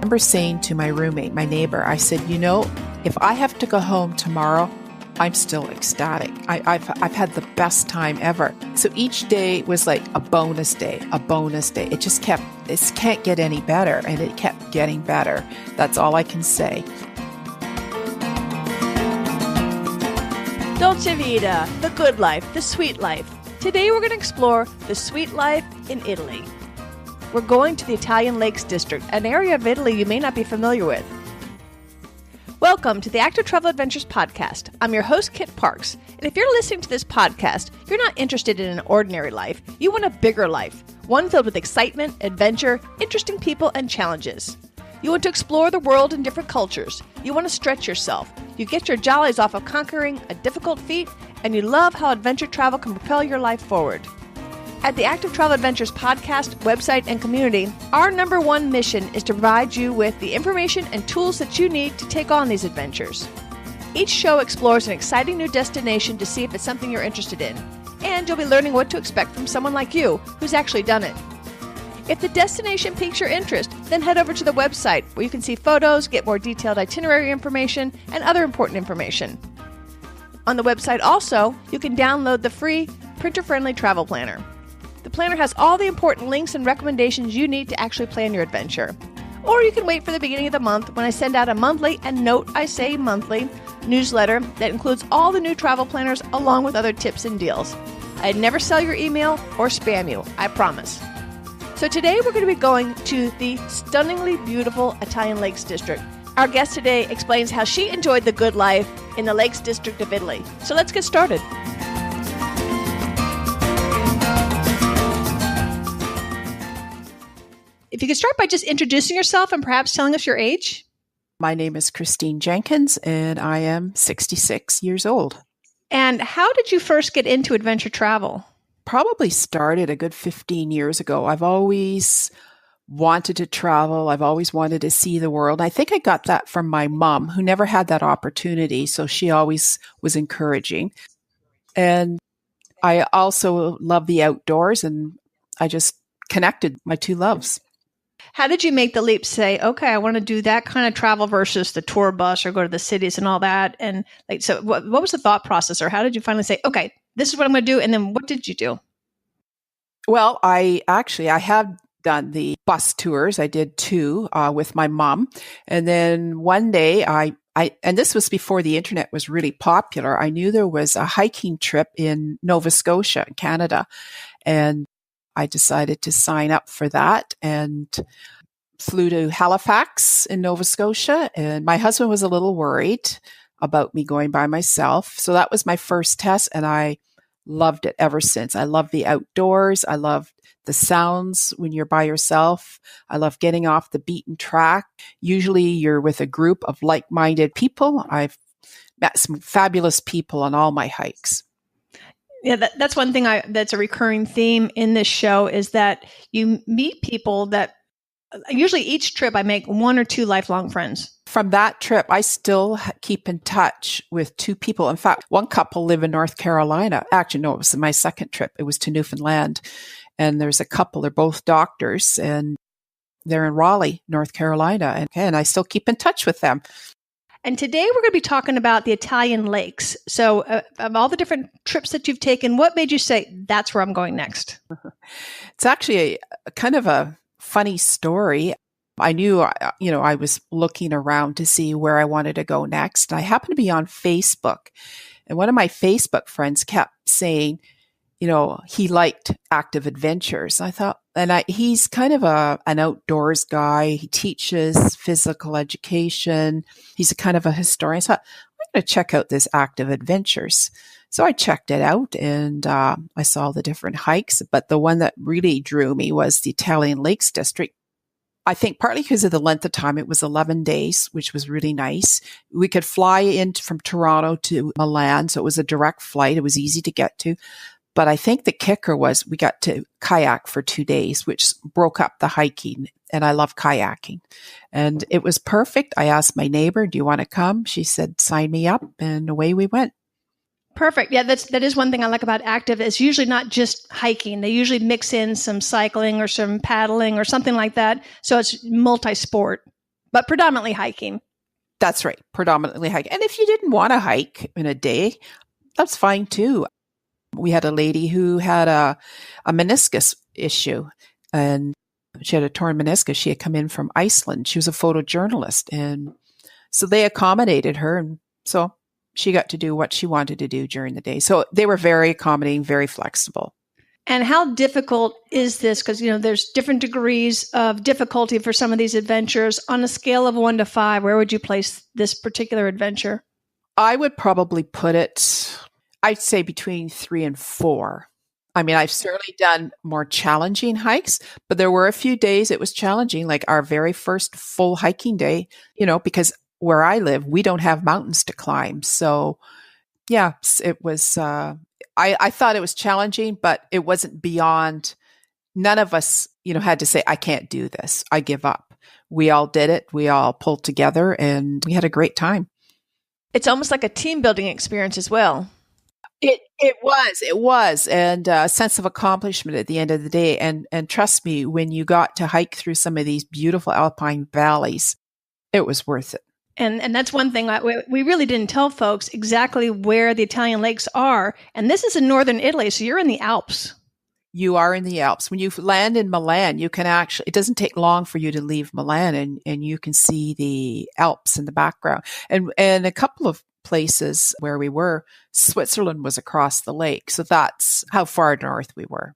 remember saying to my roommate, my neighbor, I said, if I have to go home tomorrow, I'm still ecstatic. I've had the best time ever. So each day was like a bonus day, a bonus day. It can't get any better. And it kept getting better. That's all I can say. Dolce Vida, the good life, the sweet life. Today we're going to explore the sweet life in Italy. We're going to the Italian Lakes District, an area of Italy you may not be familiar with. Welcome to the Active Travel Adventures podcast. I'm your host, Kit Parks. And if you're listening to this podcast, you're not interested in an ordinary life. You want a bigger life, one filled with excitement, adventure, interesting people, and challenges. You want to explore the world in different cultures. You want to stretch yourself. You get your jollies off of conquering a difficult feat, and you love how adventure travel can propel your life forward. At the Active Travel Adventures podcast, website, and community, our number one mission is to provide you with the information and tools that you need to take on these adventures. Each show explores an exciting new destination to see if it's something you're interested in, and you'll be learning what to expect from someone like you who's actually done it. If the destination piques your interest, then head over to the website where you can see photos, get more detailed itinerary information, and other important information. On the website also, you can download the free printer-friendly travel planner. The planner has all the important links and recommendations you need to actually plan your adventure. Or you can wait for the beginning of the month when I send out a monthly, and note I say monthly, newsletter that includes all the new travel planners along with other tips and deals. I'd never sell your email or spam you, I promise. So today we're going to be going to the stunningly beautiful Italian Lakes District. Our guest today explains how she enjoyed the good life in the Lakes District of Italy. So let's get started. If you could start by just introducing yourself and perhaps telling us your age. My name is Christine Jenkins, and I am 66 years old. And how did you first get into adventure travel? Probably started a good 15 years ago. I've always wanted to travel. I've always wanted to see the world. I think I got that from my mom, who never had that opportunity, so she always was encouraging. And I also love the outdoors, and I just connected my two loves. How did you make the leap, say, okay, I want to do that kind of travel versus the tour bus or go to the cities and all that? And so what was the thought process, or how did you finally say, okay, this is what I'm going to do? And then what did you do? Well, I have done the bus tours. I did two with my mom. And then one day and this was before the internet was really popular. I knew there was a hiking trip in Nova Scotia, Canada. And I decided to sign up for that and flew to Halifax in Nova Scotia. And my husband was a little worried about me going by myself. So that was my first test, and I loved it ever since. I love the outdoors. I love the sounds when you're by yourself. I love getting off the beaten track. Usually you're with a group of like-minded people. I've met some fabulous people on all my hikes. Yeah, that's one thing that's a recurring theme in this show is that you meet people that usually each trip I make one or two lifelong friends. From that trip, I still keep in touch with two people. In fact, one couple live in North Carolina. Actually, no, it was my second trip. It was to Newfoundland. And there's a couple, they're both doctors, and they're in Raleigh, North Carolina. And I still keep in touch with them. And today we're going to be talking about the Italian lakes. So of all the different trips that you've taken, what made you say, that's where I'm going next? It's actually a kind of a funny story. I knew, I was looking around to see where I wanted to go next. I happened to be on Facebook, and one of my Facebook friends kept saying, he liked active adventures. I thought, he's kind of an outdoors guy. He teaches physical education. He's a kind of a historian. So I thought, I'm going to check out this active adventures. So I checked it out, and I saw the different hikes. But the one that really drew me was the Italian Lakes District. I think partly because of the length of time, it was 11 days, which was really nice. We could fly in from Toronto to Milan, so it was a direct flight. It was easy to get to. But I think the kicker was we got to kayak for 2 days, which broke up the hiking. And I love kayaking. And it was perfect. I asked my neighbor, do you want to come? She said, sign me up. And away we went. Perfect. Yeah, that is one thing I like about active. It's usually not just hiking. They usually mix in some cycling or some paddling or something like that. So it's multi-sport. But predominantly hiking. That's right. Predominantly hike. And if you didn't want to hike in a day, that's fine too. We had a lady who had a meniscus issue, and she had a torn meniscus. She had come in from Iceland. She was a photojournalist, and so they accommodated her. And so she got to do what she wanted to do during the day. So they were very accommodating, very flexible. And how difficult is this? Because, there's different degrees of difficulty for some of these adventures. On a scale of 1 to 5, where would you place this particular adventure? I would probably put it, I'd say between 3 and 4. I mean, I've certainly done more challenging hikes, but there were a few days it was challenging, like our very first full hiking day, because where I live, we don't have mountains to climb. So yeah, it was, I thought it was challenging, but it wasn't beyond, none of us, had to say, I can't do this. I give up. We all did it. We all pulled together and we had a great time. It's almost like a team building experience as well. It was. And a sense of accomplishment at the end of the day. And trust me, when you got to hike through some of these beautiful alpine valleys, it was worth it. And that's one thing we really didn't tell folks exactly where the Italian lakes are. And this is in northern Italy, so you're in the Alps. You are in the Alps. When you land in Milan, you can it doesn't take long for you to leave Milan, and you can see the Alps in the background. And a couple of places where we were, Switzerland was across the lake. So that's how far north we were.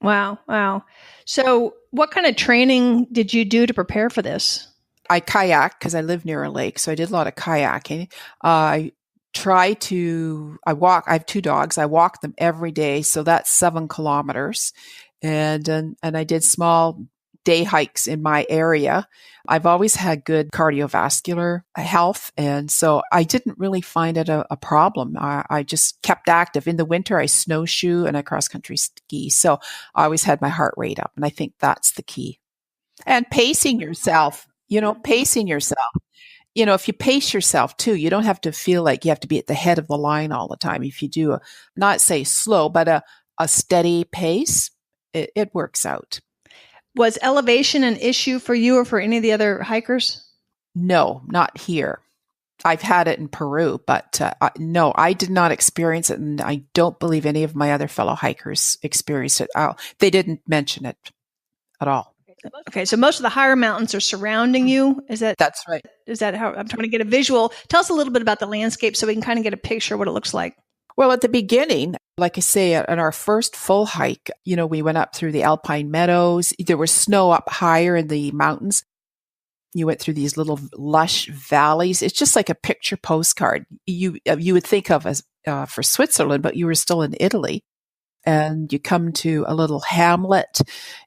Wow. So what kind of training did you do to prepare for this? I kayak because I live near a lake, so I did a lot of kayaking. I walk. I have 2 dogs. I walk them every day, so that's 7 kilometers, and I did small day hikes in my area. I've always had good cardiovascular health, and so I didn't really find it a problem. I just kept active. In the winter, I snowshoe and I cross-country ski, so I always had my heart rate up, and I think that's the key. And pacing yourself. If you pace yourself too, you don't have to feel like you have to be at the head of the line all the time. If you do not say slow, but a steady pace, it works out. Was elevation an issue for you or for any of the other hikers? No, not here. I've had it in Peru, but no, I did not experience it. And I don't believe any of my other fellow hikers experienced it. They didn't mention it at all. Okay, so most of the higher mountains are surrounding you. That's right. Is that how I'm trying to get a visual? Tell us a little bit about the landscape so we can kind of get a picture of what it looks like. Well, at the beginning, like I say, on our first full hike, we went up through the alpine meadows. There was snow up higher in the mountains. You went through these little lush valleys. It's just like a picture postcard you would think of as for Switzerland, but you were still in Italy. And you come to a little hamlet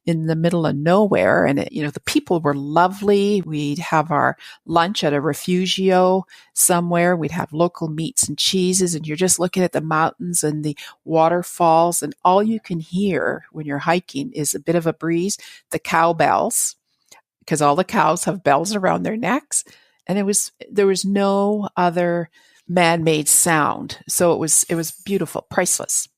in the middle of nowhere. And, the people were lovely. We'd have our lunch at a refugio somewhere. We'd have local meats and cheeses. And you're just looking at the mountains and the waterfalls. And all you can hear when you're hiking is a bit of a breeze, the cow bells, because all the cows have bells around their necks. And there was no other man-made sound. So it was beautiful, priceless.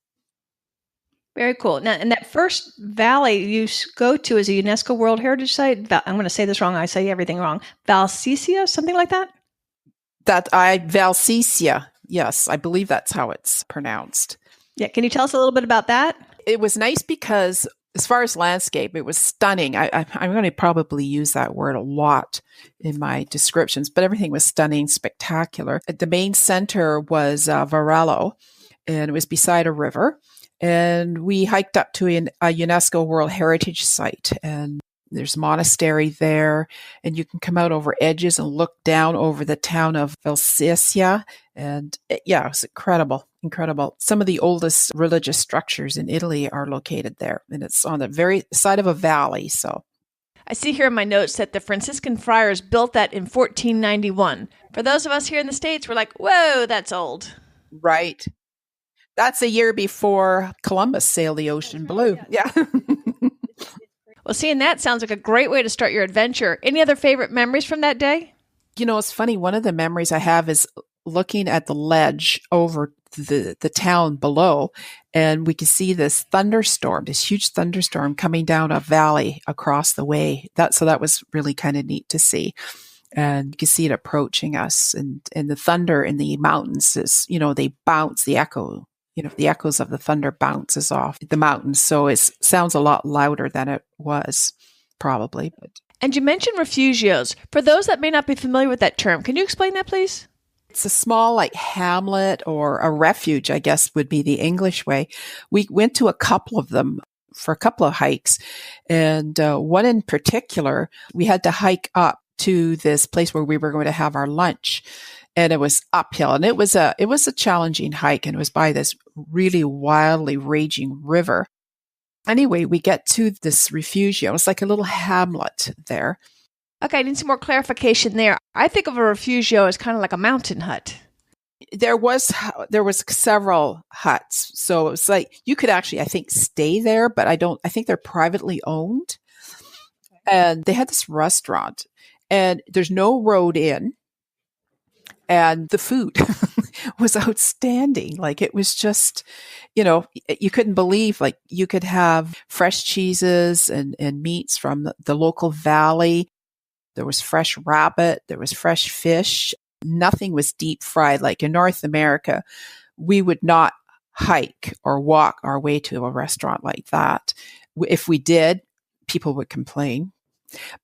Very cool. Now, and that first valley you go to is a UNESCO World Heritage Site. I'm going to say this wrong. I say everything wrong. Valsesia, something like that? Valsesia. Yes, I believe that's how it's pronounced. Yeah. Can you tell us a little bit about that? It was nice because as far as landscape, it was stunning. I'm going to probably use that word a lot in my descriptions, but everything was stunning, spectacular. The main center was Varello, and it was beside a river. And we hiked up to a UNESCO World Heritage Site, and there's a monastery there, and you can come out over edges and look down over the town of Valsesia. And it was incredible. Some of the oldest religious structures in Italy are located there, and it's on the very side of a valley. So I see here in my notes that the Franciscan friars built that in 1491. For those of us here in the States, we're like, whoa, that's old. Right. That's a year before Columbus sailed the ocean blue. Yeah. Well, seeing that sounds like a great way to start your adventure. Any other favorite memories from that day? It's funny. One of the memories I have is looking at the ledge over the town below, and we could see this huge thunderstorm coming down a valley across the way. So that was really kind of neat to see. And you can see it approaching us, and the thunder in the mountains is, they bounce the echo. The echoes of the thunder bounces off the mountains. So it sounds a lot louder than it was, probably. And you mentioned refugios. For those that may not be familiar with that term, can you explain that, please? It's a small, hamlet or a refuge, I guess would be the English way. We went to a couple of them for a couple of hikes. And one in particular, we had to hike up to this place where we were going to have our lunch. And it was uphill, and it was a challenging hike, and it was by this really wildly raging river. Anyway, we get to this refugio. It's like a little hamlet there. Okay, I need some more clarification there. I think of a refugio as kind of like a mountain hut. There was several huts, so it was like you could actually, I think, stay there, but I think they're privately owned. And they had this restaurant, and there's no road in. And the food was outstanding. It was just, you couldn't believe, you could have fresh cheeses and meats from the local valley. There was fresh rabbit. There was fresh fish. Nothing was deep fried. Like in North America, we would not hike or walk our way to a restaurant like that. If we did, people would complain.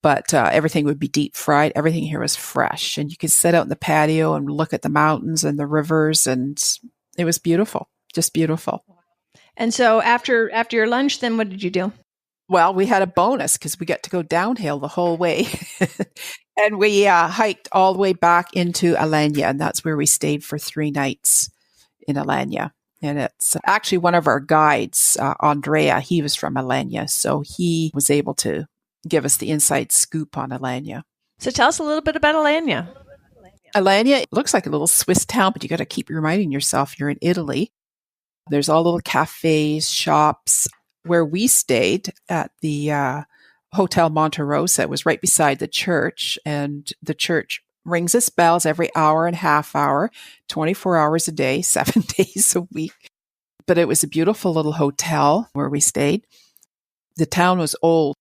But everything would be deep fried. Everything here was fresh. And you could sit out in the patio and look at the mountains and the rivers. And it was beautiful, just beautiful. And so after your lunch, then what did you do? Well, we had a bonus because we got to go downhill the whole way. And we hiked all the way back into Alanya. And that's where we stayed for 3 nights in Alanya. And it's actually one of our guides, Andrea, he was from Alanya. So he was able to give us the inside scoop on Alanya. So tell us a little bit about Alanya. Alanya looks like a little Swiss town, but you got to keep reminding yourself you're in Italy. There's all little cafes, shops. Where we stayed at the Hotel Monte Rosa, it was right beside the church, and the church rings its bells every hour and half hour, 24 hours a day, 7 days a week. But it was a beautiful little hotel where we stayed. The town was old.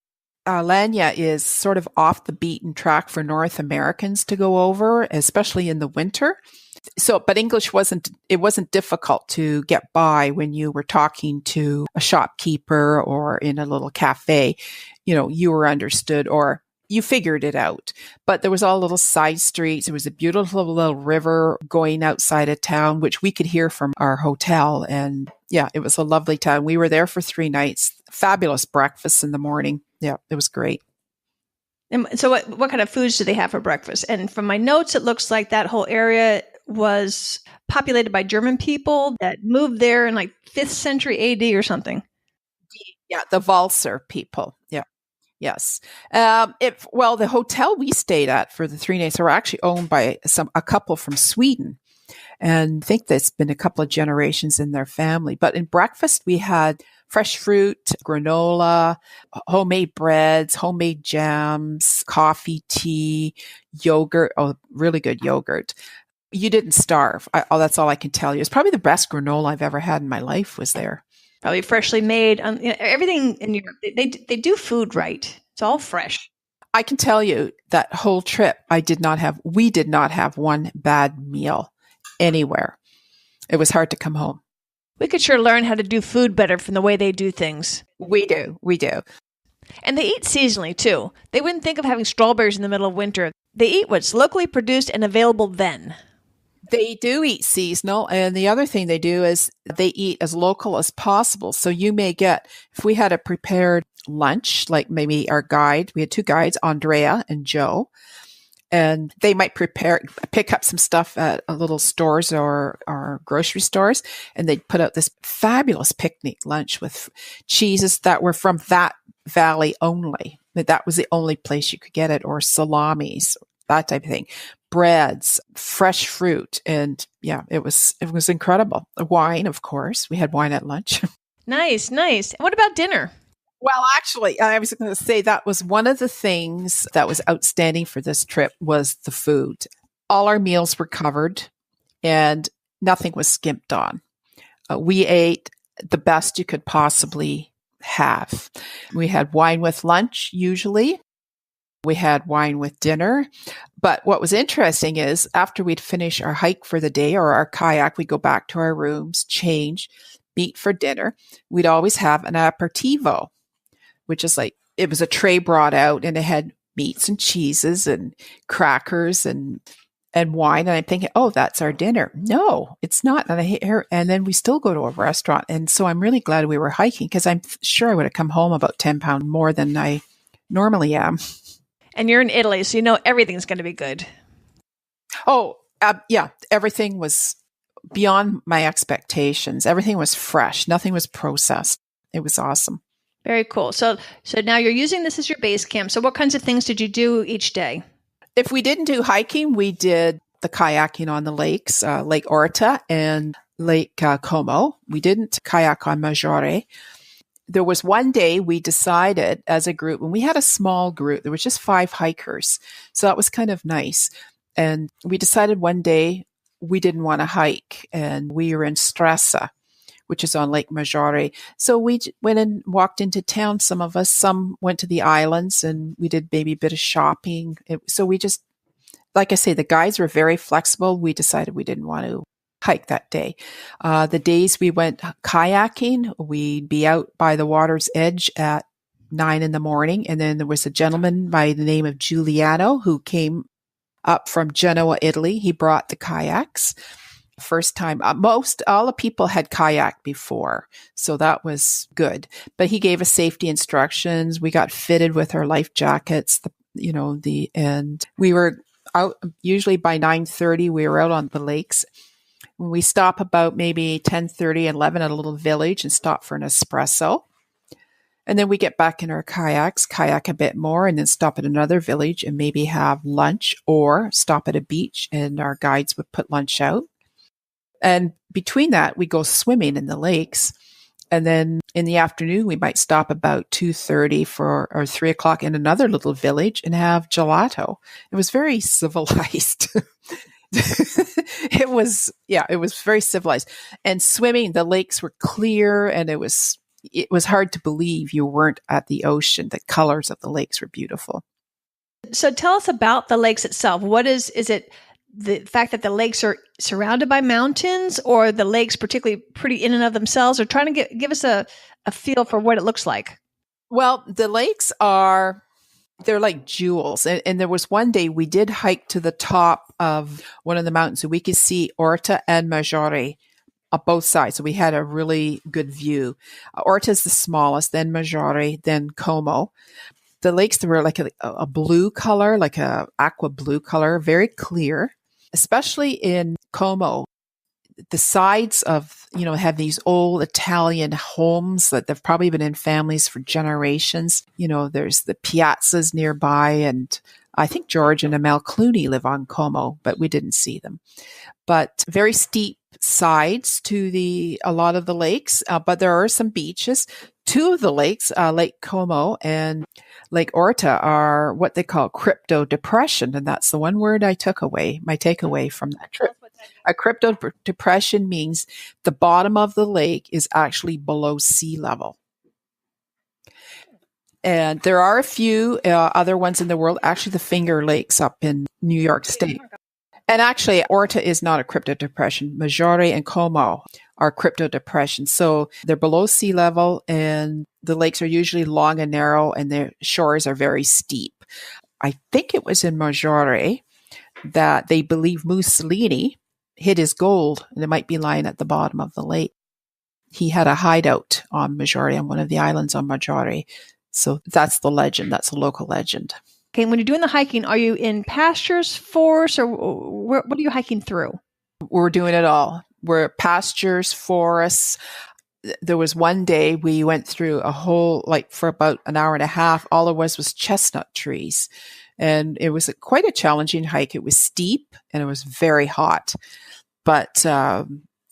Alanya is sort of off the beaten track for North Americans to go over, especially in the winter. So, but English wasn't difficult to get by when you were talking to a shopkeeper or in a little cafe. You were understood or you figured it out. But there was all little side streets. There was a beautiful little river going outside of town, which we could hear from our hotel. And yeah, it was a lovely town. We were there for 3 nights. Fabulous breakfast in the morning. Yeah, it was great. And so what kind of foods do they have for breakfast? And from my notes, it looks like that whole area was populated by German people that moved there in 5th century AD or something. Yeah, the Valser people. Yeah. Yes. The hotel we stayed at for the 3 nights were actually owned by a couple from Sweden. And I think that's been a couple of generations in their family. But in breakfast, we had fresh fruit, granola, homemade breads, homemade jams, coffee, tea, yogurt. Oh, really good yogurt. You didn't starve. That's all I can tell you. It's probably the best granola I've ever had in my life was there. Probably freshly made. Everything in Europe, they do food right. It's all fresh. I can tell you that whole trip, we did not have one bad meal anywhere. It was hard to come home. We could sure learn how to do food better from the way they do things. We do. And they eat seasonally, too. They wouldn't think of having strawberries in the middle of winter. They eat what's locally produced and available then. They do eat seasonal. And the other thing they do is they eat as local as possible. So you may get, if we had a prepared lunch, like maybe our guide, we had 2 guides, Andrea and Joe, and they might pick up some stuff at a little stores or grocery stores, and they'd put out this fabulous picnic lunch with cheeses that were from that valley only. That was the only place you could get it, or salamis, that type of thing. Breads, fresh fruit, and yeah, it was incredible. Wine, of course. We had wine at lunch. Nice. What about dinner? Well, actually, I was going to say that was one of the things that was outstanding for this trip was the food. All our meals were covered and nothing was skimped on. We ate the best you could possibly have. We had wine with lunch, usually. We had wine with dinner, But what was interesting is after we'd finish our hike for the day or our kayak, we'd go back to our rooms, change, meet for dinner. We'd always have an aperitivo, which is like, it was a tray brought out and it had meats and cheeses and crackers and wine. And I'm thinking, oh, that's our dinner. No, it's not. And then we still go to a restaurant. And so I'm really glad we were hiking because I'm sure I would have come home about 10 pounds more than I normally am. And you're in Italy, so you know everything's going to be good. Oh, yeah. Everything was beyond my expectations. Everything was fresh. Nothing was processed. It was awesome. Very cool. So now you're using this as your base camp. So what kinds of things did you do each day? If we didn't do hiking, we did the kayaking on the lakes, Lake Orto and Lake Como. We didn't kayak on Maggiore. There was one day we decided as a group, and we had a small group, there was just 5 hikers. So that was kind of nice. And we decided one day we didn't want to hike, and we were in Stresa, which is on Lake Maggiore. So we went and walked into town, some of us. Some went to the islands, and we did maybe a bit of shopping. So we just, like I say, the guides were very flexible. We decided we didn't want to hike that day. The days we went kayaking, we'd be out by the water's edge at 9 in the morning. And then there was a gentleman by the name of Giuliano who came up from Genoa, Italy. He brought the kayaks. First time, all the people had kayaked before, so that was good. But he gave us safety instructions. We got fitted with our life jackets, and we were out usually by 9:30. We were out on the lakes. When we stop about maybe 10:30, 11 at a little village and stop for an espresso. And then we get back in our kayaks, kayak a bit more, and then stop at another village and maybe have lunch or stop at a beach, and our guides would put lunch out. And between that, we go swimming in the lakes. And then in the afternoon, we might stop about 2:30 or 3 o'clock in another little village and have gelato. It was very civilized. It was very civilized. And swimming, the lakes were clear, and it was hard to believe you weren't at the ocean. The colors of the lakes were beautiful. So tell us about the lakes itself. What is it the fact that the lakes are surrounded by mountains, or the lakes particularly pretty in and of themselves, or trying to give us a feel for what it looks like? Well, the lakes they're like jewels. And there was one day we did hike to the top of one of the mountains, so we could see Orto and Maggiore on both sides. So we had a really good view. Orto is the smallest, then Maggiore, then Como. The lakes were like a blue color, like a aqua blue color, very clear, especially in Como. The sides of, have these old Italian homes that they've probably been in families for generations. There's the piazzas nearby, and I think George and Amel Clooney live on Como, but we didn't see them. But very steep sides to a lot of the lakes, but there are some beaches. 2 of the lakes, Lake Como and Lake Orto, are what they call crypto depression, and that's the one word my takeaway from that trip. A crypto depression means the bottom of the lake is actually below sea level. And there are a few other ones in the world, actually the Finger Lakes up in New York State. And actually, Orto is not a crypto depression. Maggiore and Como are crypto depressions. So they're below sea level, and the lakes are usually long and narrow, and their shores are very steep. I think it was in Maggiore that they believe Mussolini hid his gold, and it might be lying at the bottom of the lake. He had a hideout on Maggiore, on one of the islands on Maggiore. So that's the legend. That's a local legend. Okay, when you're doing the hiking, are you in pastures, forests, or what are you hiking through? We're doing it all. We're pastures, forests. There was one day we went through a whole, for about an hour and a half, all it was chestnut trees. And it was quite a challenging hike. It was steep and it was very hot. But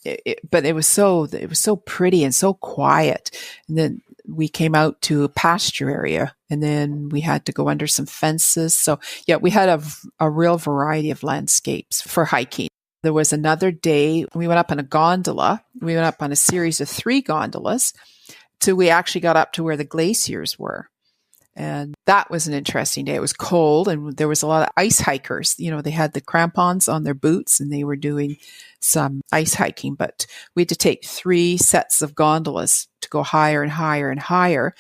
it was so pretty and so quiet. And then we came out to a pasture area, and then we had to go under some fences. So yeah, we had a real variety of landscapes for hiking. There was another day we went up on a gondola. We went up on a series of 3 gondolas till we actually got up to where the glaciers were. And that was an interesting day. It was cold and there was a lot of ice hikers. They had the crampons on their boots and they were doing some ice hiking, but we had to take 3 sets of gondolas to go higher and higher and higher.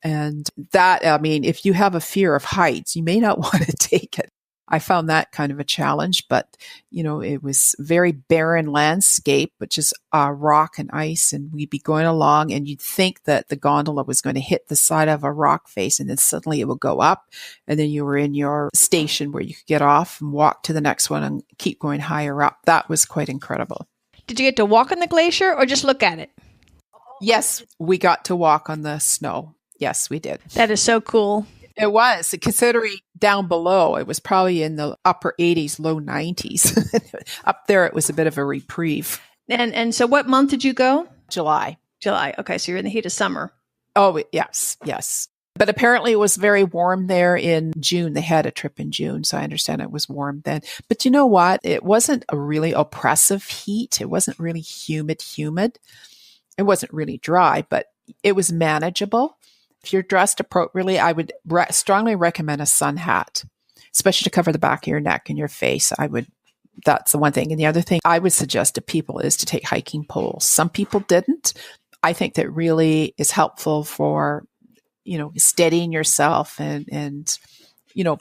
And that, if you have a fear of heights, you may not want to take it. I found that kind of a challenge, but it was very barren landscape, which is rock and ice. And we'd be going along and you'd think that the gondola was going to hit the side of a rock face and then suddenly it would go up. And then you were in your station where you could get off and walk to the next one and keep going higher up. That was quite incredible. Did you get to walk on the glacier or just look at it? Yes, we got to walk on the snow. Yes, we did. That is so cool. It was, considering down below, it was probably in the upper 80s, low 90s. Up there, it was a bit of a reprieve. And so what month did you go? July. Okay, so you're in the heat of summer. Oh, yes. But apparently it was very warm there in June. They had a trip in June, so I understand it was warm then. But you know what? It wasn't a really oppressive heat. It wasn't really humid. It wasn't really dry, but it was manageable. If you're dressed appropriately, I would strongly recommend a sun hat, especially to cover the back of your neck and your face. That's the one thing. And the other thing I would suggest to people is to take hiking poles. Some people didn't. I think that really is helpful for, steadying yourself and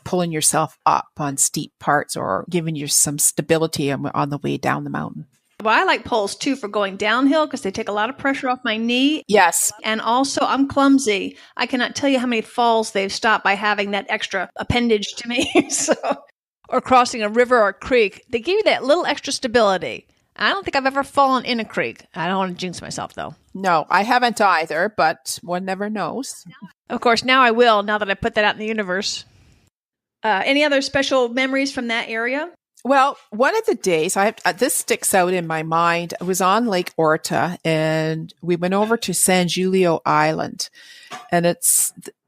pulling yourself up on steep parts or giving you some stability on the way down the mountain. Well, I like poles too for going downhill because they take a lot of pressure off my knee. Yes. And also I'm clumsy. I cannot tell you how many falls they've stopped by having that extra appendage to me. Or crossing a river or a creek. They give you that little extra stability. I don't think I've ever fallen in a creek. I don't want to jinx myself though. No, I haven't either, but one never knows. Of course, now I will, now that I put that out in the universe. Any other special memories from that area? Well, one of the days, this sticks out in my mind. I was on Lake Orto, and we went over to San Giulio Island, and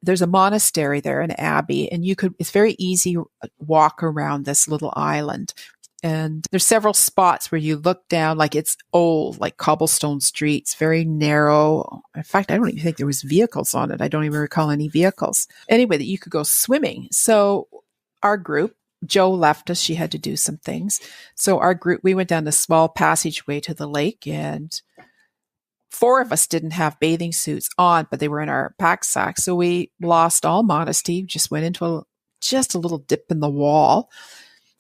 there's a monastery there, an abbey, and it's very easy walk around this little island. And there's several spots where you look down, like it's old, like cobblestone streets, very narrow. In fact, I don't even think there was vehicles on it. I don't even recall any vehicles. Anyway, that you could go swimming. So our group, Jo left us. She had to do some things. So our group, we went down the small passageway to the lake, and 4 of us didn't have bathing suits on, but they were in our pack sacks. So we lost all modesty, just went into just a little dip in the wall,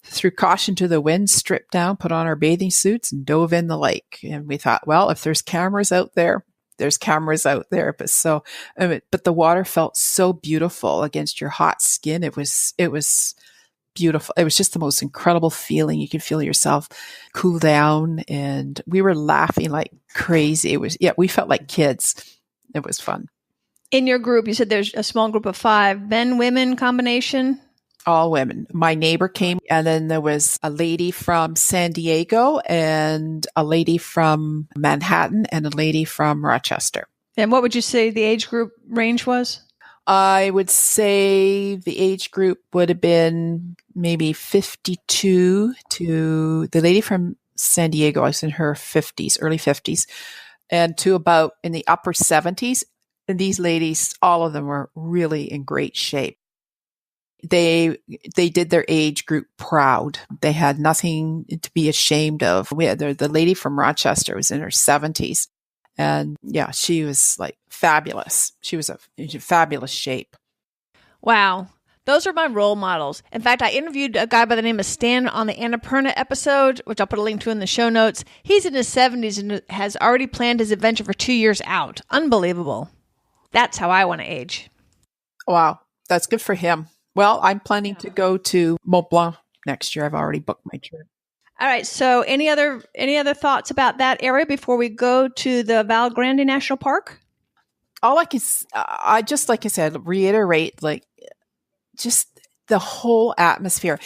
threw caution to the wind, stripped down, put on our bathing suits, and dove in the lake. And we thought, well, if there's cameras out there, there's cameras out there. But the water felt so beautiful against your hot skin. It was beautiful. It was just the most incredible feeling. You could feel yourself cool down, and we were laughing like crazy. We felt like kids. It was fun. In your group, you said there's a small group of 5, men, women combination? All women. My neighbor came, and then there was a lady from San Diego and a lady from Manhattan and a lady from Rochester. And what would you say the age group range was? I would say the age group would have been maybe 52 to the lady from San Diego. I was in her 50s, early 50s, and to about in the upper 70s. And these ladies, all of them were really in great shape. They did their age group proud. They had nothing to be ashamed of. The lady from Rochester was in her 70s. And yeah, she was like fabulous. She was in fabulous shape. Wow. Those are my role models. In fact, I interviewed a guy by the name of Stan on the Annapurna episode, which I'll put a link to in the show notes. He's in his 70s and has already planned his adventure for 2 years out. Unbelievable. That's how I want to age. Wow. That's good for him. Well, I'm planning to go to Mont Blanc next year. I've already booked my trip. All right. So any other thoughts about that area before we go to the Val Grande National Park? All I just, like I said, reiterate, like just the whole atmosphere.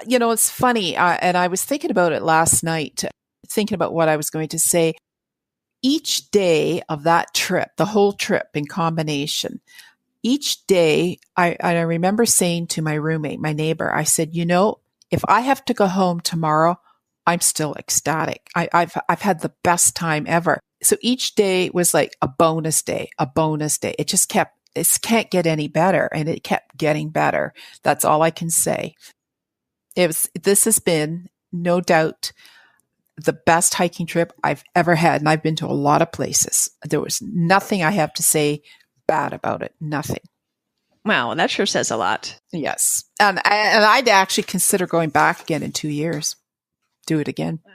It's funny. And I was thinking about it last night, thinking about what I was going to say. Each day of that trip, the whole trip in combination, each day, I remember saying to my roommate, my neighbor, I said, if I have to go home tomorrow, I'm still ecstatic. I've had the best time ever. So each day was like a bonus day, a bonus day. It just kept it can't get any better. And it kept getting better. That's all I can say. This has been no doubt the best hiking trip I've ever had. And I've been to a lot of places. There was nothing I have to say bad about it. Nothing. Wow, that sure says a lot. Yes. And I'd actually consider going back again in 2 years. Do it again. Wow.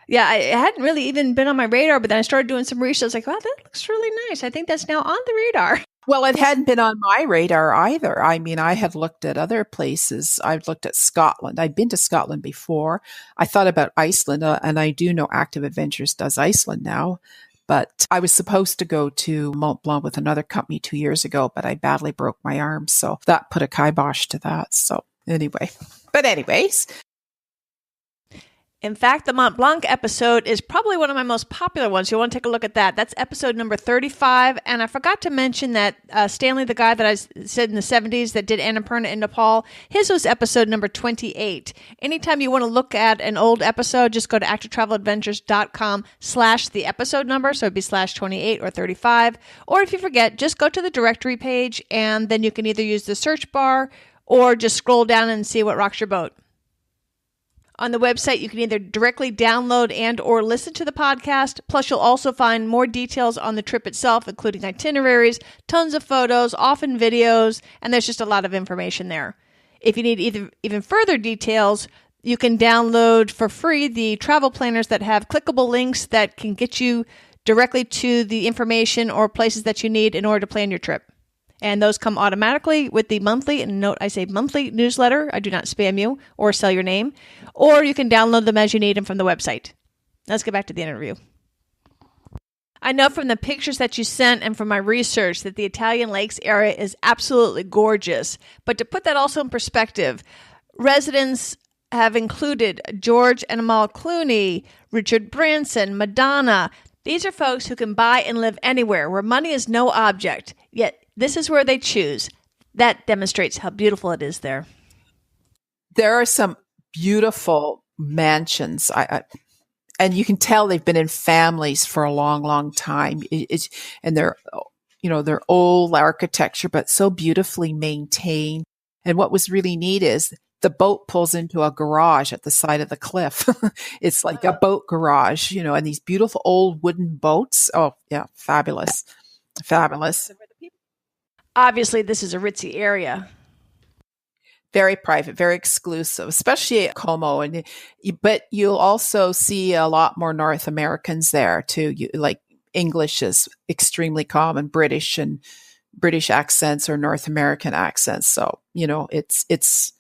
Yeah, I hadn't really even been on my radar, but then I started doing some research. I was like, wow, that looks really nice. I think that's now on the radar. Well, it hadn't been on my radar either. I mean, I had looked at other places. I've looked at Scotland. I'd been to Scotland before. I thought about Iceland, and I do know Active Adventures does Iceland now. But I was supposed to go to Mont Blanc with another company 2 years ago, but I badly broke my arm. So that put a kibosh to that. So anyways. In fact, the Mont Blanc episode is probably one of my most popular ones. You'll want to take a look at that. That's episode number 35. And I forgot to mention that Stanley, the guy that I said in the 70s that did Annapurna in Nepal, his was episode number 28. Anytime you want to look at an old episode, just go to activetraveladventures.com/the episode number. So it'd be /28 or 35. Or if you forget, just go to the directory page and then you can either use the search bar or just scroll down and see what rocks your boat. On the website, you can either directly download and or listen to the podcast. Plus, you'll also find more details on the trip itself, including itineraries, tons of photos, often videos, and there's just a lot of information there. If you need even further details, you can download for free the travel planners that have clickable links that can get you directly to the information or places that you need in order to plan your trip. And those come automatically with the monthly, and note I say monthly newsletter. I do not spam you or sell your name. Or you can download them as you need them from the website. Let's get back to the interview. I know from the pictures that you sent and from my research that the Italian Lakes area is absolutely gorgeous. But to put that also in perspective, residents have included George and Amal Clooney, Richard Branson, Madonna. These are folks who can buy and live anywhere where money is no object, yet this is where they choose. That demonstrates how beautiful it is there. There are some beautiful mansions. And you can tell they've been in families for a long, long time. And they're old architecture, but so beautifully maintained. And what was really neat is the boat pulls into a garage at the side of the cliff. It's like a boat garage, and these beautiful old wooden boats. Oh, yeah, fabulous. Fabulous. Obviously, this is a ritzy area. Very private, very exclusive, especially at Como. But you'll also see a lot more North Americans there too. Like English is extremely common, British accents or North American accents. So, it's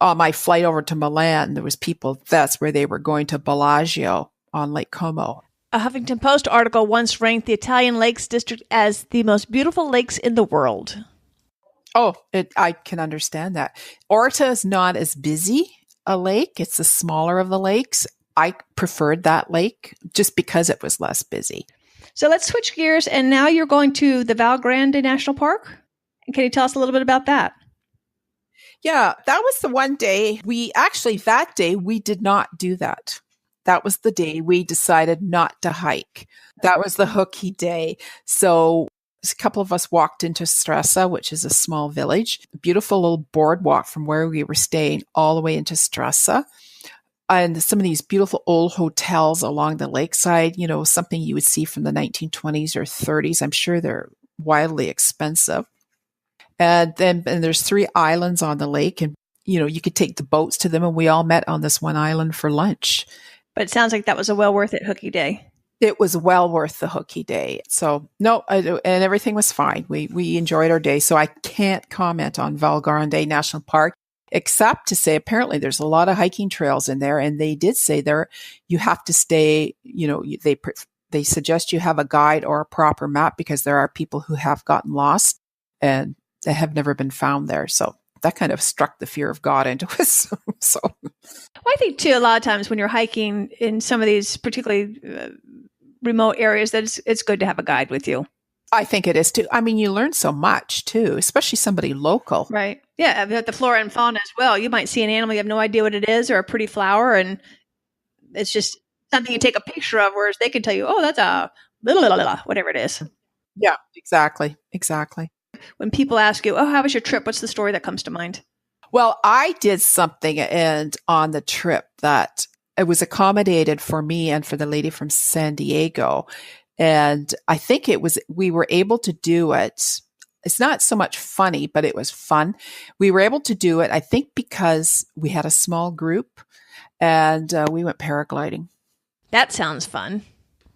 on my flight over to Milan, there was people, that's where they were going to Bellagio on Lake Como. A Huffington Post article once ranked the Italian Lakes District as the most beautiful lakes in the world. Oh, I can understand that. Orto is not as busy a lake. It's the smaller of the lakes. I preferred that lake just because it was less busy. So let's switch gears. And now you're going to the Val Grande National Park. Can you tell us a little bit about that? Yeah, that was the one day that day we did not do that. That was the day we decided not to hike. That was the hooky day. So a couple of us walked into Stresa, which is a small village, a beautiful little boardwalk from where we were staying all the way into Stresa. And some of these beautiful old hotels along the lakeside, something you would see from the 1920s or 30s. I'm sure they're wildly expensive. And there's 3 islands on the lake, and, you could take the boats to them, and we all met on this one island for lunch. But it sounds like that was a well worth it hooky day. It was well worth the hooky day. So and everything was fine. We enjoyed our day. So I can't comment on Val Grande National Park, except to say apparently there's a lot of hiking trails in there. And they did say there you have to stay, they suggest you have a guide or a proper map because there are people who have gotten lost and they have never been found there. So that kind of struck the fear of God into us. So, I think too, a lot of times when you're hiking in some of these particularly remote areas, that it's good to have a guide with you. I think it is too. I mean, you learn so much too, especially somebody local. Right. Yeah. The flora and fauna as well. You might see an animal, you have no idea what it is, or a pretty flower, and it's just something you take a picture of, whereas they can tell you, oh, that's a blah, blah, blah, blah, whatever it is. Yeah, exactly. Exactly. When people ask you, oh, how was your trip? What's the story that comes to mind? Well, I did something and on the trip that it was accommodated for me and for the lady from San Diego. And I think we were able to do it. It's not so much funny, but it was fun. We were able to do it, I think, because we had a small group and we went paragliding. That sounds fun.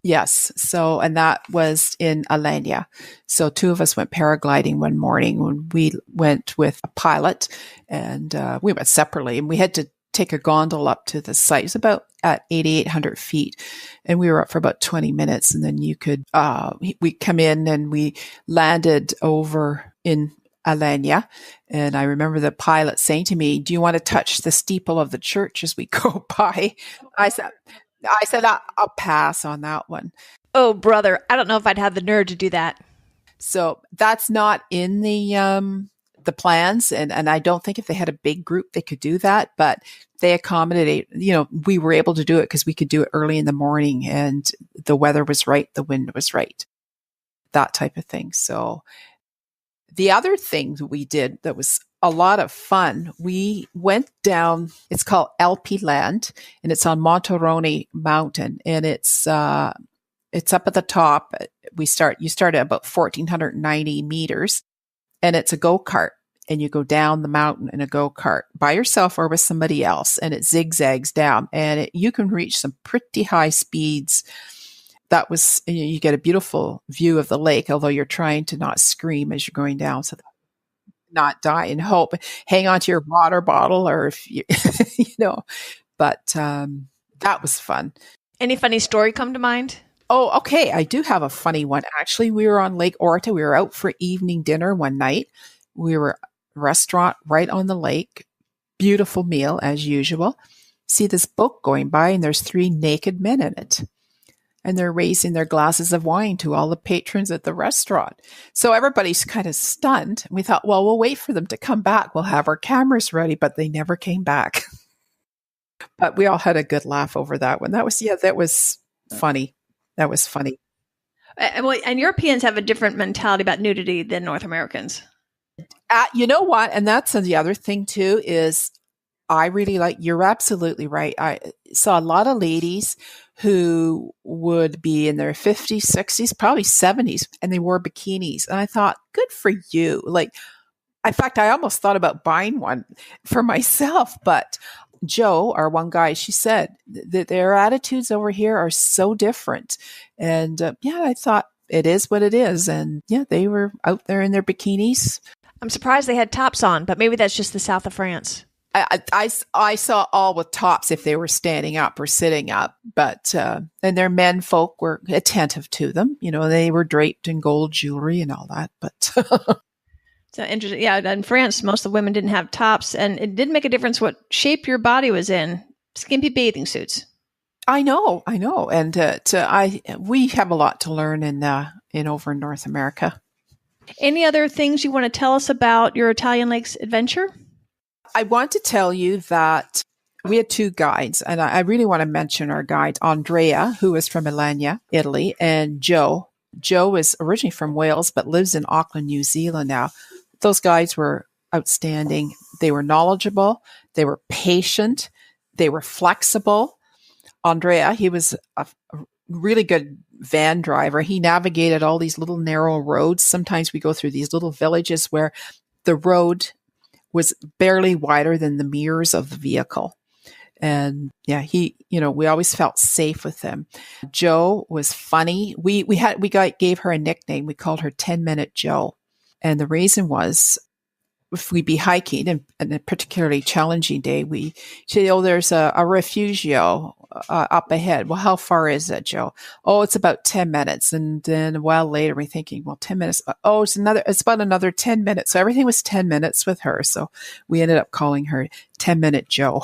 Yes. So, and that was in Alania. So, two of us went paragliding one morning when we went with a pilot and we went separately and we had to take a gondola up to the site. It was about at 8,800 feet. And we were up for about 20 minutes. And then we come in and we landed over in Alania. And I remember the pilot saying to me, do you want to touch the steeple of the church as we go by? I said, I'll pass on that one. Oh, brother, I don't know if I'd have the nerve to do that. So that's not in the plans. And I don't think if they had a big group, they could do that, but they accommodate, we were able to do it because we could do it early in the morning and the weather was right. The wind was right, that type of thing. So the other thing we did that was a lot of fun, we went down, it's called Alpi Land, and it's on Monterone Mountain, and it's up at the top. You start at about 1,490 meters, and it's a go-kart, and you go down the mountain in a go-kart by yourself or with somebody else, and it zigzags down, and you can reach some pretty high speeds. That was, you get a beautiful view of the lake, although you're trying to not scream as you're going down so that not die and hope. Hang on to your water bottle or if you, but that was fun. Any funny story come to mind? Oh, okay. I do have a funny one. Actually, we were on Lake Orto. We were out for evening dinner one night. We were restaurant right on the lake. Beautiful meal as usual. See this boat going by and there's 3 naked men in it. And they're raising their glasses of wine to all the patrons at the restaurant. So everybody's kind of stunned. We thought, well, we'll wait for them to come back. We'll have our cameras ready, but they never came back. But we all had a good laugh over that one. That was funny. That was funny. And Europeans have a different mentality about nudity than North Americans. You know what? And that's the other thing too, is I really you're absolutely right. I saw a lot of ladies who would be in their 50s, 60s, probably 70s, and they wore bikinis. And I thought, good for you. In fact, I almost thought about buying one for myself. But Joe, our one guy, she said that their attitudes over here are so different. And I thought it is what it is. And they were out there in their bikinis. I'm surprised they had tops on, but maybe that's just the south of France. I saw all with tops if they were standing up or sitting up, but and their men folk were attentive to them. They were draped in gold jewelry and all that. But so interesting. Yeah, in France, most of the women didn't have tops, and it didn't make a difference what shape your body was in. Skimpy bathing suits. I know, and we have a lot to learn in over in North America. Any other things you want to tell us about your Italian Lakes adventure? I want to tell you that we had 2 guides, and I really want to mention our guide, Andrea, who is from Alania, Italy, and Joe. Joe is originally from Wales, but lives in Auckland, New Zealand now. Those guides were outstanding. They were knowledgeable. They were patient. They were flexible. Andrea, he was a really good van driver. He navigated all these little narrow roads. Sometimes we go through these little villages where the road was barely wider than the mirrors of the vehicle. And we always felt safe with him. Joe was funny. We gave her a nickname. We called her 10-Minute Joe. And the reason was, if we'd be hiking and a particularly challenging day, we say, oh, there's a refugio up ahead. Well, how far is it, Joe? Oh, it's about 10 minutes. And then a while later, we're thinking, well, 10 minutes. Oh, it's about another 10 minutes. So everything was 10 minutes with her. So we ended up calling her 10-Minute Joe.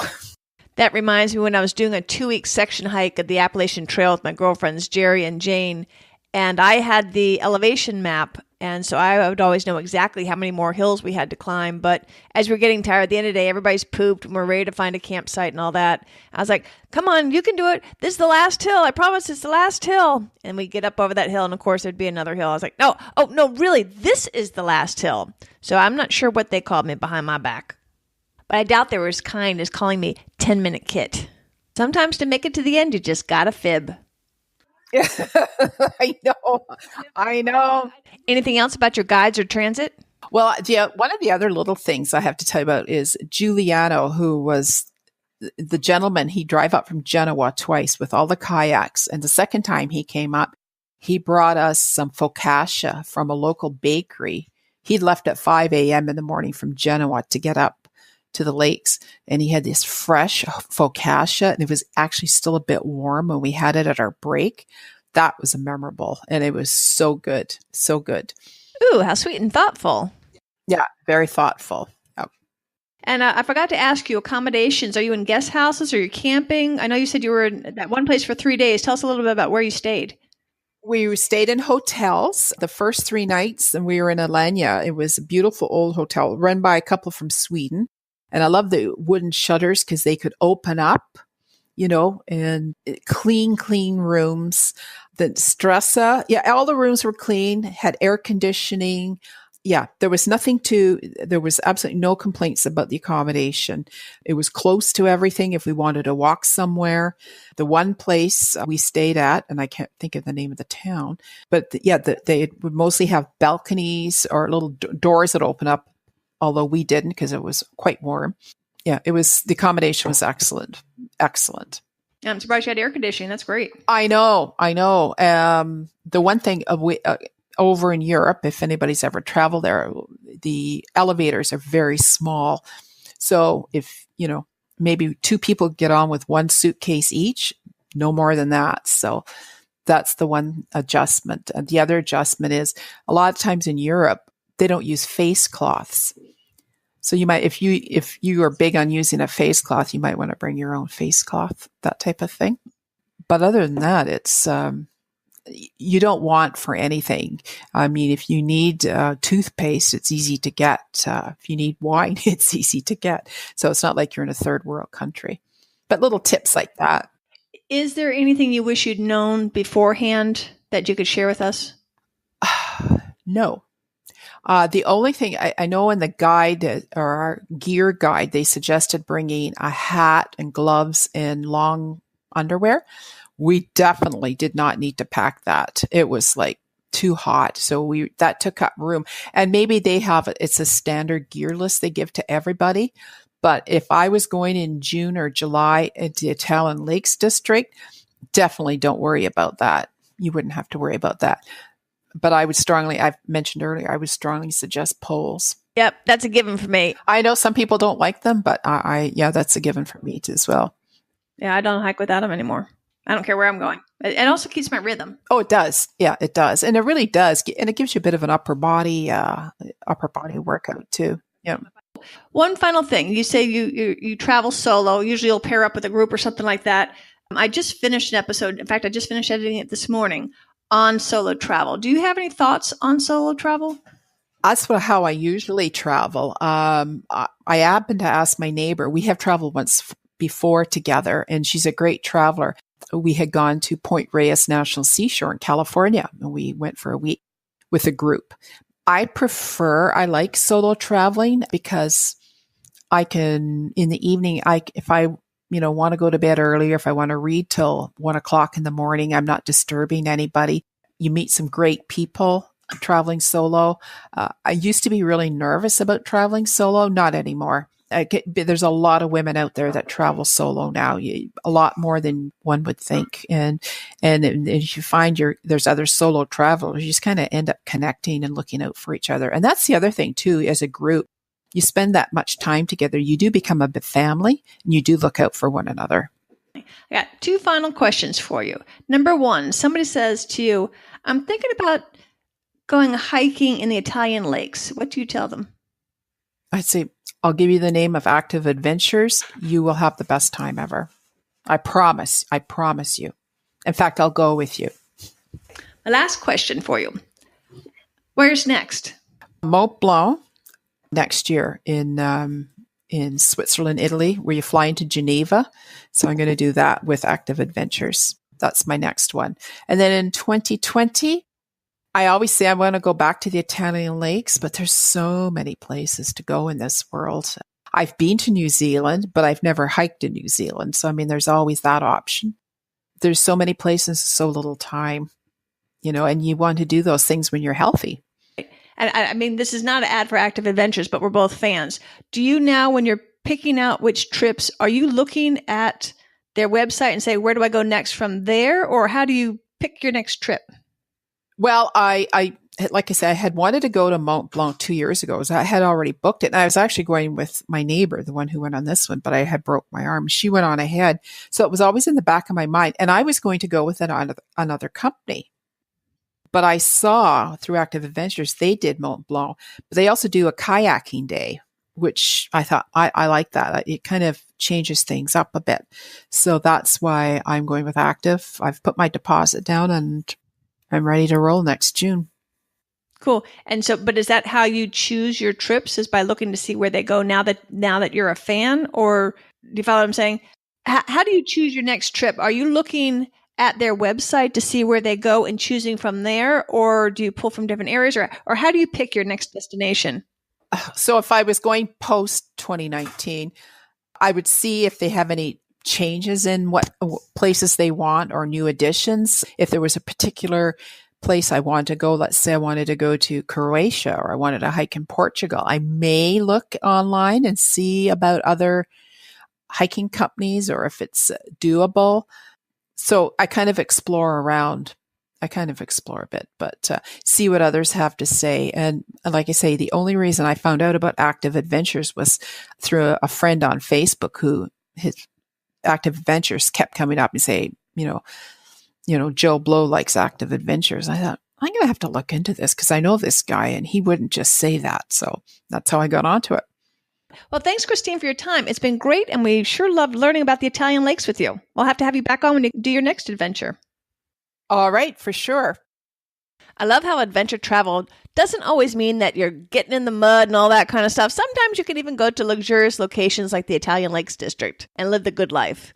That reminds me when I was doing a 2-week section hike of the Appalachian Trail with my girlfriends, Jerry and Jane, and I had the elevation map And so I would always know exactly how many more hills we had to climb. But as we're getting tired at the end of the day, everybody's pooped and we're ready to find a campsite and all that. I was like, come on, you can do it. This is the last hill. I promise it's the last hill. And we get up over that hill. And of course, there'd be another hill. I was like, no, oh, no, really, this is the last hill. So I'm not sure what they called me behind my back. But I doubt they were as kind as calling me 10-minute Kit. Sometimes to make it to the end, you just got to fib. I know. Anything else about your guides or transit? Well, yeah, one of the other little things I have to tell you about is Giuliano, who was the gentleman. He drove up from Genoa twice with all the kayaks. And the second time he came up, he brought us some focaccia from a local bakery. He'd left at 5 a.m. in the morning from Genoa to get up to the lakes, and he had this fresh focaccia, and it was actually still a bit warm when we had it at our break. That was memorable, and it was so good, so good. Ooh, how sweet and thoughtful. Yeah, very thoughtful. Oh. And I forgot to ask you, accommodations. Are you in guest houses? Are you camping? I know you said you were in that one place for 3 days. Tell us a little bit about where you stayed. We stayed in hotels the first 3 nights, and we were in Alanya. It was a beautiful old hotel run by a couple from Sweden. And I love the wooden shutters because they could open up, and clean rooms. The Stressa, all the rooms were clean, had air conditioning. Yeah, there was absolutely no complaints about the accommodation. It was close to everything if we wanted to walk somewhere. The one place we stayed at, and I can't think of the name of the town, but they would mostly have balconies or little doors that open up, although we didn't because it was quite warm. Yeah, the accommodation was excellent. Excellent. I'm surprised you had air conditioning. That's great. I know. The one thing over in Europe, if anybody's ever traveled there, the elevators are very small. So if, maybe 2 people get on with 1 suitcase each, no more than that. So that's the one adjustment. And the other adjustment is a lot of times in Europe, they don't use face cloths. So you might, if you are big on using a face cloth, you might want to bring your own face cloth, that type of thing. But other than that, it's, you don't want for anything. I mean, if you need toothpaste, it's easy to get. If you need wine, it's easy to get. So it's not like you're in a third world country. But little tips like that. Is there anything you wish you'd known beforehand that you could share with us? No. The only thing I know in the guide or our gear guide, they suggested bringing a hat and gloves and long underwear. We definitely did not need to pack that. It was like too hot. So that took up room, and maybe it's a standard gear list they give to everybody. But if I was going in June or July into the Italian Lakes District, definitely don't worry about that. You wouldn't have to worry about that. But I've mentioned earlier, I would strongly suggest poles. Yep, that's a given for me. I know some people don't like them, but that's a given for me as well. Yeah, I don't hike without them anymore. I don't care where I'm going. It also keeps my rhythm. Oh, it does. Yeah, it does. And it really does. And it gives you a bit of an upper body workout too. Yeah. One final thing. You say you travel solo. Usually you'll pair up with a group or something like that. I just finished an episode. In fact, I just finished editing it this morning on solo travel. Do you have any thoughts on solo travel? That's how I usually travel. I happened to ask my neighbor. We have traveled once before together, and she's a great traveler. We had gone to Point Reyes National Seashore in California, and we went for a week with a group. I like solo traveling because I can, in the evening, if I want to go to bed early, or if I want to read till 1:00 in the morning, I'm not disturbing anybody. You meet some great people traveling solo. I used to be really nervous about traveling solo, not anymore. There's a lot of women out there that travel solo now, a lot more than one would think. And if you find there's other solo travelers, you just kind of end up connecting and looking out for each other. And that's the other thing too, as a group. You spend that much time together, you do become a bit family, and you do look out for one another. I got 2 final questions for you. Number 1, somebody says to you, I'm thinking about going hiking in the Italian lakes. What do you tell them? I'd say, I'll give you the name of Active Adventures. You will have the best time ever. I promise you. In fact, I'll go with you. My last question for you. Where's next? Mont Blanc next year in Switzerland, Italy, where you fly into Geneva. So I'm going to do that with Active Adventures. That's my next one. And then in 2020, I always say I want to go back to the Italian lakes, but there's so many places to go in this world. I've been to New Zealand, but I've never hiked in New Zealand. So, I mean, there's always that option. There's so many places, so little time, and you want to do those things when you're healthy. And I mean, this is not an ad for Active Adventures, but we're both fans. Do you now, when you're picking out which trips, are you looking at their website and say, where do I go next from there? Or how do you pick your next trip? Well, I like I said, I had wanted to go to Mont Blanc 2 years ago. So I had already booked it. And I was actually going with my neighbor, the one who went on this one, but I had broke my arm. She went on ahead. So it was always in the back of my mind. And I was going to go with another company. But I saw through Active Adventures, they did Mont Blanc, but they also do a kayaking day, which I thought I like that. It kind of changes things up a bit. So that's why I'm going with Active. I've put my deposit down and I'm ready to roll next June. Cool. And so, but is that how you choose your trips, is by looking to see where they go now that you're a fan? Or do you follow what I'm saying? How do you choose your next trip? Are you looking at their website to see where they go and choosing from there? Or do you pull from different areas? Or how do you pick your next destination? So if I was going post 2019, I would see if they have any changes in what places they want or new additions. If there was a particular place I wanted to go, let's say I wanted to go to Croatia or I wanted to hike in Portugal, I may look online and see about other hiking companies or if it's doable. So I kind of explore around. I kind of explore a bit, but see what others have to say. And like I say, the only reason I found out about Active Adventures was through a friend on Facebook who his Active Adventures kept coming up and say, Joe Blow likes Active Adventures. I thought, I'm going to have to look into this because I know this guy and he wouldn't just say that. So that's how I got onto it. Well, thanks, Christine, for your time. It's been great, and we sure loved learning about the Italian lakes with you. We'll have to have you back on when you do your next adventure. All right, for sure. I love how adventure travel doesn't always mean that you're getting in the mud and all that kind of stuff. Sometimes you can even go to luxurious locations like the Italian Lakes District and live the good life.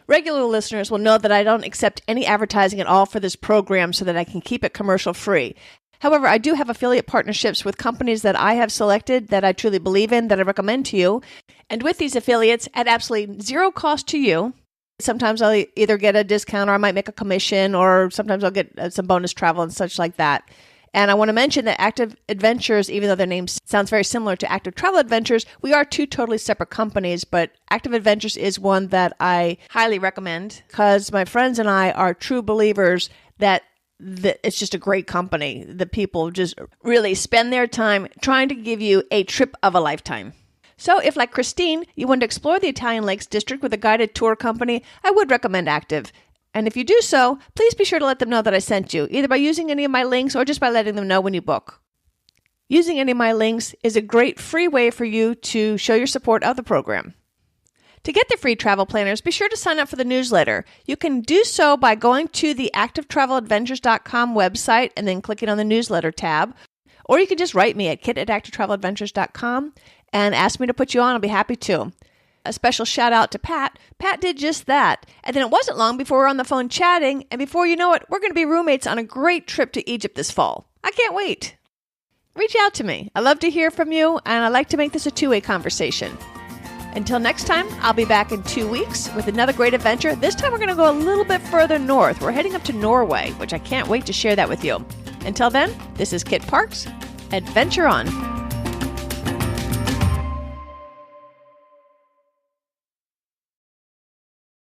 Regular listeners will know that I don't accept any advertising at all for this program so that I can keep it commercial free. However, I do have affiliate partnerships with companies that I have selected that I truly believe in, that I recommend to you. And with these affiliates, at absolutely zero cost to you, sometimes I'll either get a discount or I might make a commission, or sometimes I'll get some bonus travel and such like that. And I want to mention that Active Adventures, even though their name sounds very similar to Active Travel Adventures, we are two totally separate companies, but Active Adventures is one that I highly recommend because my friends and I are true believers that it's just a great company. The people just really spend their time trying to give you a trip of a lifetime. So if, like Christine, you want to explore the Italian Lakes District with a guided tour company, I would recommend Active. And if you do so, please be sure to let them know that I sent you, either by using any of my links or just by letting them know when you book. Using any of my links is a great free way for you to show your support of the program. To get the free travel planners, be sure to sign up for the newsletter. You can do so by going to the activetraveladventures.com website and then clicking on the newsletter tab. Or you can just write me at kit@activetraveladventures.com and ask me to put you on. I'll be happy to. A special shout out to Pat. Pat did just that. And then it wasn't long before we were on the phone chatting. And before you know it, we're going to be roommates on a great trip to Egypt this fall. I can't wait. Reach out to me. I love to hear from you, and I like to make this a two-way conversation. Until next time, I'll be back in 2 weeks with another great adventure. This time we're going to go a little bit further north. We're heading up to Norway, which I can't wait to share that with you. Until then, this is Kit Parks. Adventure on.